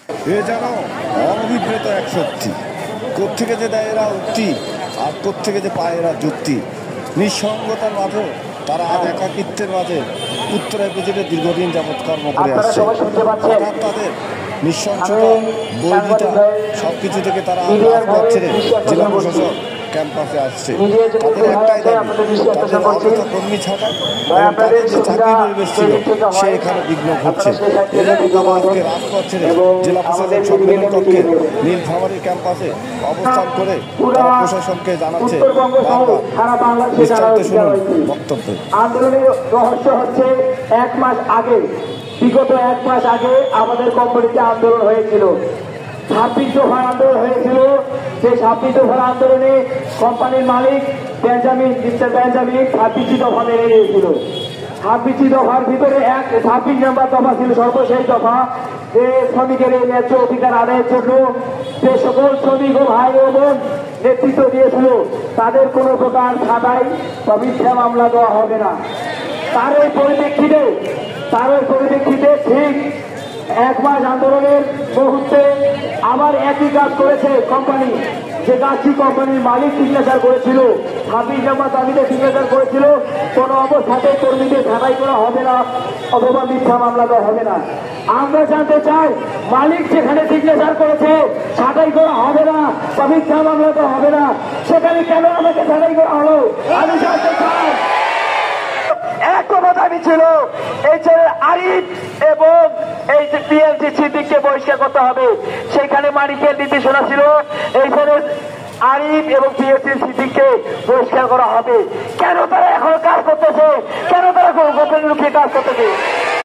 এ যেন অনভিপ্রেত এক শক্তি, কোত্থেকে যে দেয় এরা উক্তি আর কোত্থেকে যে পায় এরা যুক্তি। নিঃসঙ্গতার মাঝে তারা আজ একাকিত্বের মাঝে উত্তরায় বিজেপি দীর্ঘদিন যাবৎ কর্ম করে আসছে। হঠাৎ তাদের নৃশংসতা, বৈরিতা সবকিছু থেকে তারা রাজপথ ছেড়ে জেলা প্রশাসক ক্যাম্পাসে আসছে। তাদের একটাই দাবি, তাদের অযথা কর্মী ছাঁটাই এবং তাদের যে চাকরি পরিবেশ ছিল সে এখানে বিঘ্ন ঘটছে। এজন্য তারা আজকে রাজপথ ছেড়ে জেলা প্রশাসক সম্মেলন কক্ষে নীলফামারী ক্যাম্পাসে অবস্থান করে তারা প্রশাসনকে জানাচ্ছে বারবার। বিস্তারিত শুনুন বক্তব্য। আন্দোলনের রহস্য হচ্ছে বিগত এক মাস আগে আমাদের কোম্পানিতে আন্দোলন হয়েছিল, 26 দফার আন্দোলন হয়েছিল। সেই 26 দফার আন্দোলনে কোম্পানির মালিক মিস্টার বেঞ্জামিন 26 দফা মেনে নিয়েছিল। 26 দফার ভিতরে 26 নম্বর দফা ছিল সর্বশেষ দফা, যে শ্রমিকের এই ন্যায্য অধিকার আদায়ের জন্য যে সকল শ্রমিক ও ভাই ও বোন নেতৃত্ব দিয়েছিল তাদের কোনো প্রকার ছাঁটাই বা মিথ্যা মামলা দেওয়া হবে না। তার ওই পরিপ্রেক্ষিতে ঠিক এক মাস আন্দোলনের মুহূর্তে আবার একই কাজ করেছে কোম্পানি, যে কাজটি কোম্পানির মালিক সিগনেচার করেছিল, 26 নম্বর দাবিতে সিগনেচার করেছিল। কোনো অবস্থাতে কর্মীদের ছাঁটাই করা হবে না অথবা মিথ্যা মামলা দেওয়া হবে না। আমরা জানতে চাই, মালিক যেখানে সিগনেচার করেছে ছাঁটাই করা হবে না বা মিথ্যা মামলা দেওয়া হবে না, সেখানে কেন আমাকে ছাঁটাই করা হলো? আমি জানতে চাই। এক কথা দাবি ছিল এই যে আরিফ এবং এই যে পিএলসি সিদ্দিককে বহিষ্কার করতে হবে। সেখানে মালিকের নির্দেশনা ছিল এইখানে আরিফ এবং পিএলসি সিদ্দিককে বহিষ্কার করা হবে। কেন তারা এখনো কাজ করতেছে? কেন তারা গোপনে লুকিয়ে কাজ করতেছে?